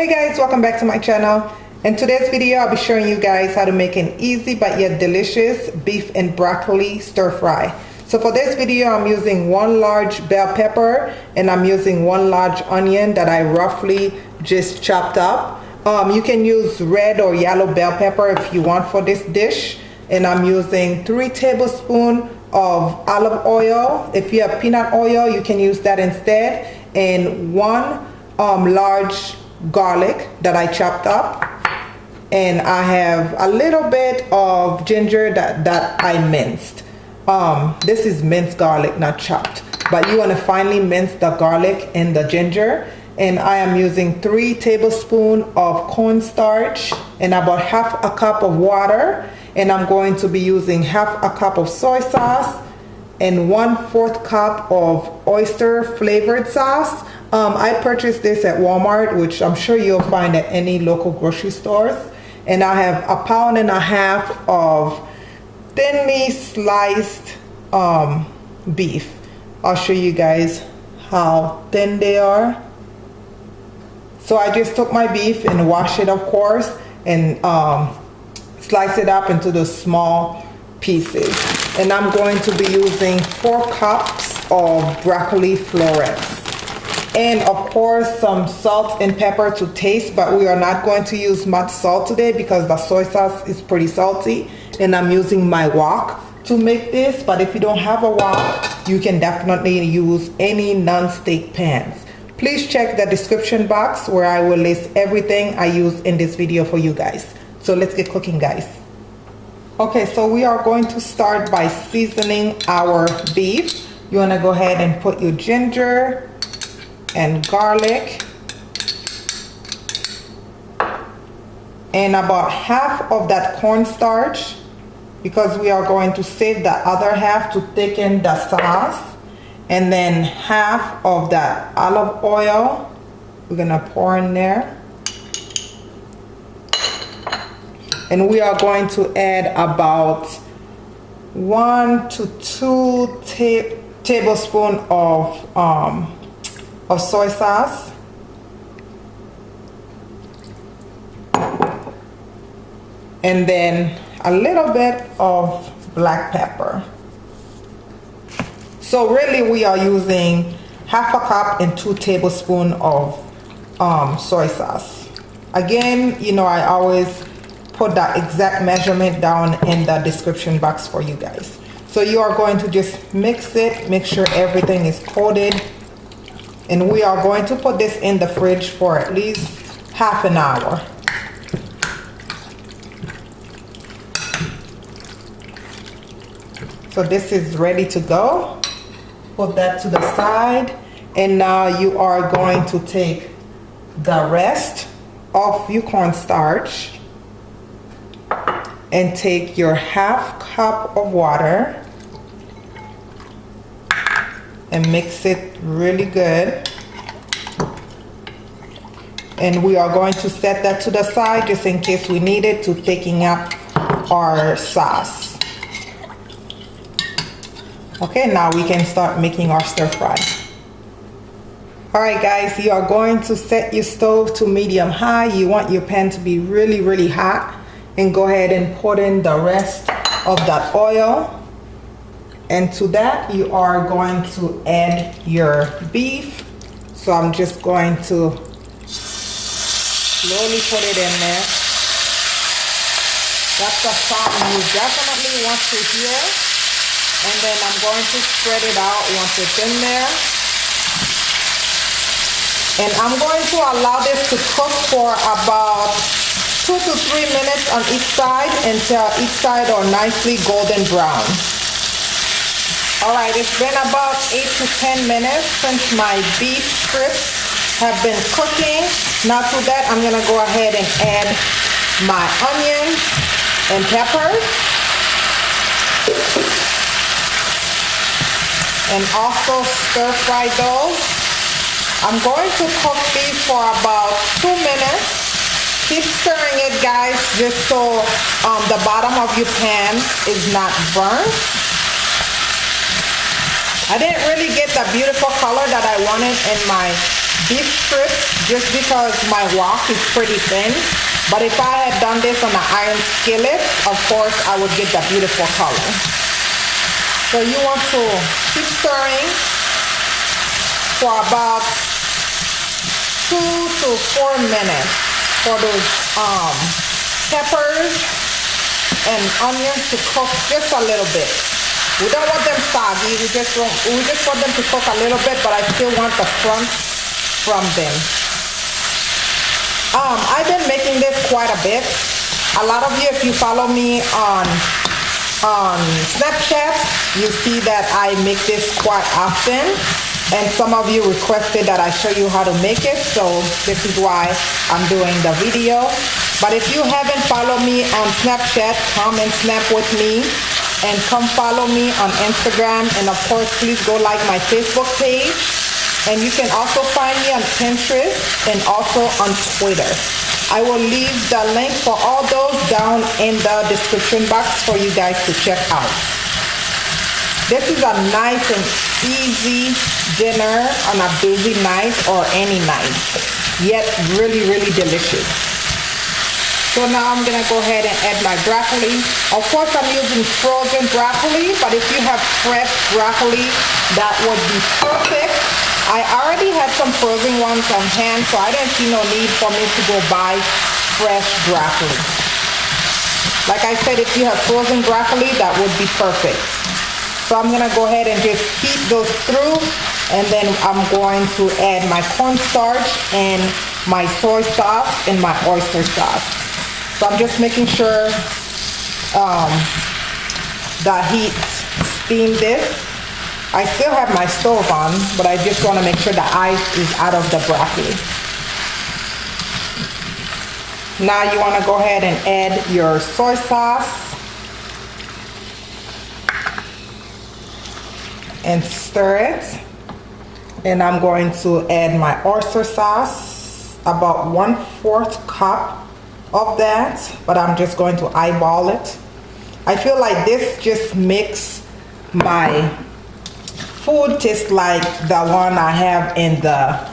Hey guys, welcome back to my channel. In today's video, I'll be showing you guys how to make an easy but yet delicious beef and broccoli stir fry. So for this video, I'm using one large bell pepper and I'm using one large onion that I roughly just chopped up. You can use red or yellow bell pepper if you want for this dish. And I'm using 3 tablespoons of olive oil. If you have peanut oil, you can use that instead. And one large garlic that I chopped up, and I have a little bit of ginger that I minced. This is minced garlic, not chopped, but you want to finely mince the garlic and the ginger. And I am using 3 tablespoons of cornstarch and about half a cup of water, and I'm going to be using half a cup of soy sauce and 1/4 cup of oyster flavored sauce. I purchased this at Walmart, which I'm sure you'll find at any local grocery stores. And I have 1.5 pounds of thinly sliced beef. I'll show you guys how thin they are. So I just took my beef and washed it, of course, and slice it up into the small pieces. And I'm going to be using 4 cups of broccoli florets. And of course some salt and pepper to taste, but we are not going to use much salt today because the soy sauce is pretty salty. And I'm using my wok to make this, but if you don't have a wok, you can definitely use any non-stick pans. Please check the description box where I will list everything I use in this video for you guys. So let's get cooking, guys. Okay, so we are going to start by seasoning our beef. You want to go ahead and put your ginger and garlic and about half of that cornstarch, because we are going to save the other half to thicken the sauce, and then half of that olive oil we're gonna pour in there, and we are going to add about 1 to 2 tablespoons of soy sauce, and then a little bit of black pepper. So really we are using 1/2 cup and 2 tablespoons of soy sauce. Again, you know, I always put that exact measurement down in the description box for you guys. So you are going to just mix it, make sure everything is coated. And we are going to put this in the fridge for at least half an hour. So this is ready to go. Put that to the side. And now you are going to take the rest of your cornstarch and take your 1/2 cup of water and mix it really good. And we are going to set that to the side just in case we need it to thicken up our sauce. Okay, now we can start making our stir fry. Alright guys, you are going to set your stove to medium high. You want your pan to be really hot, and go ahead and put in the rest of that oil. And to that you are going to add your beef. So I'm just going to slowly put it in there. That's the sound you definitely want to hear. And then I'm going to spread it out once it's in there. And I'm going to allow this to cook for about 2 to 3 minutes on each side until each side are nicely golden brown. Alright, it's been about 8 to 10 minutes since my beef strips have been cooking. Now to that, I'm going to go ahead and add my onions and peppers. And also stir fry those. I'm going to cook these for about 2 minutes. Keep stirring it, guys, just so the bottom of your pan is not burnt. I didn't really get the beautiful color that I wanted in my beef strips just because my wok is pretty thin. But if I had done this on an iron skillet, of course I would get that beautiful color. So you want to keep stirring for about 2 to 4 minutes for those peppers and onions to cook just a little bit. We don't want them soggy, we just want them to cook a little bit, but I still want the crunch from them. I've been making this quite a bit. A lot of you, if you follow me on Snapchat, you see that I make this quite often, and some of you requested that I show you how to make it, so this is why I'm doing the video. But if you haven't followed me on Snapchat, come and snap with me, and come follow me on Instagram, and of course please go like my Facebook page. And you can also find me on Pinterest and also on Twitter. I will leave the link for all those down in the description box for you guys to check out. This is a nice and easy dinner on a busy night or any night, yet really, really delicious. So now I'm gonna go ahead and add my broccoli. Of course I'm using frozen broccoli, but if you have fresh broccoli, that would be perfect. I already had some frozen ones on hand, so I didn't see no need for me to go buy fresh broccoli. Like I said, if you have frozen broccoli, that would be perfect. So I'm gonna go ahead and just heat those through, and then I'm going to add my cornstarch and my soy sauce and my oyster sauce. So I'm just making sure the heat steam this. I still have my stove on, but I just want to make sure the ice is out of the broccoli. Now you want to go ahead and add your soy sauce and stir it. And I'm going to add my oyster sauce, about 1/4 cup of that, but I'm just going to eyeball it. I feel like this just makes my food tastes like the one I have in the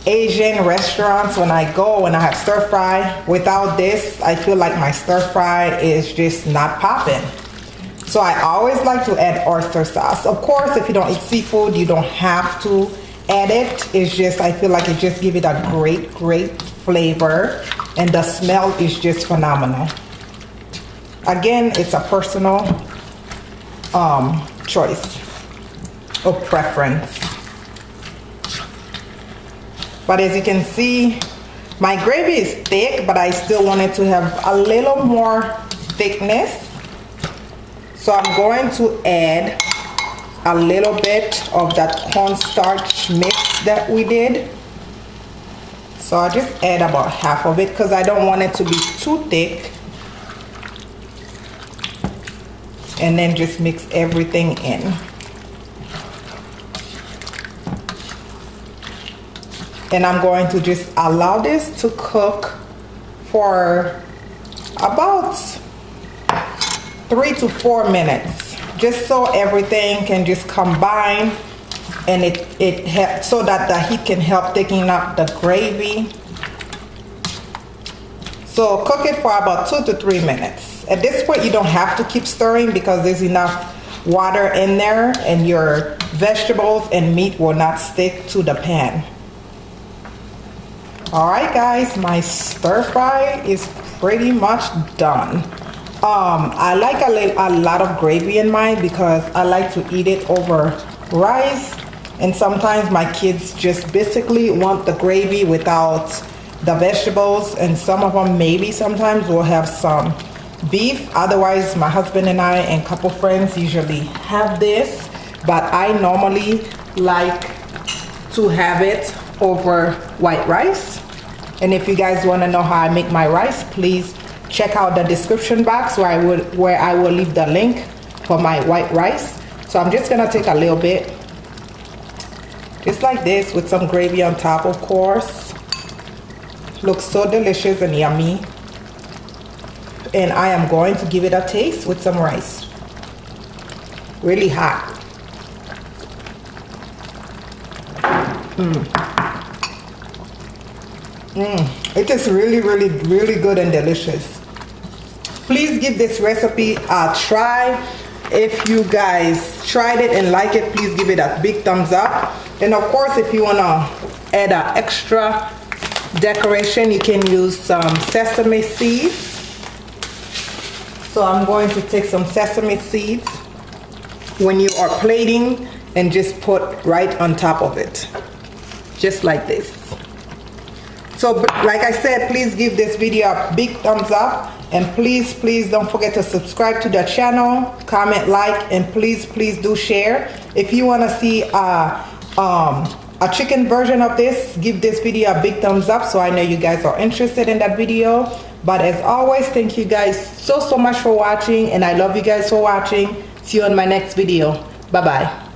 Asian restaurants when I go and I have stir fry. Without this, I feel like my stir fry is just not popping. So I always like to add oyster sauce. Of course, if you don't eat seafood, you don't have to add it. It's just, I feel like it just gives it a great, great flavor, and the smell is just phenomenal. Again, it's a personal choice or preference. But as you can see, my gravy is thick, but I still want it to have a little more thickness. So I'm going to add a little bit of that cornstarch mix that we did. So I'll just add about half of it because I don't want it to be too thick. And then just mix everything in. And I'm going to just allow this to cook for about 3 to 4 minutes, just so everything can just combine, and it helps so that the heat can help taking up the gravy. So cook it for about 2 to 3 minutes. At this point, you don't have to keep stirring because there's enough water in there, and your vegetables and meat will not stick to the pan. Alright guys, my stir fry is pretty much done. I like a lot of gravy in mine because I like to eat it over rice, and sometimes my kids just basically want the gravy without the vegetables, and some of them maybe sometimes will have some beef. Otherwise, my husband and I and a couple friends usually have this, but I normally like to have it over white rice. And if you guys want to know how I make my rice, please check out the description box where I will leave the link for my white rice. So I'm just gonna take a little bit, just like this, with some gravy on top, of course. Looks so delicious and yummy. And I am going to give it a taste with some rice. Really hot. It is really good and delicious. Please give this recipe a try. If you guys tried it and like it, please give it a big thumbs up. And of course, if you want to add an extra decoration, you can use some sesame seeds. So I'm going to take some sesame seeds when you are plating and just put right on top of it, just like this. So like I said, please give this video a big thumbs up, and please don't forget to subscribe to the channel, comment, like, and please do share. If you want to see a chicken version of this, give this video a big thumbs up so I know you guys are interested in that video. But as always, thank you guys so much for watching, and I love you guys for watching. See you on my next video. Bye bye.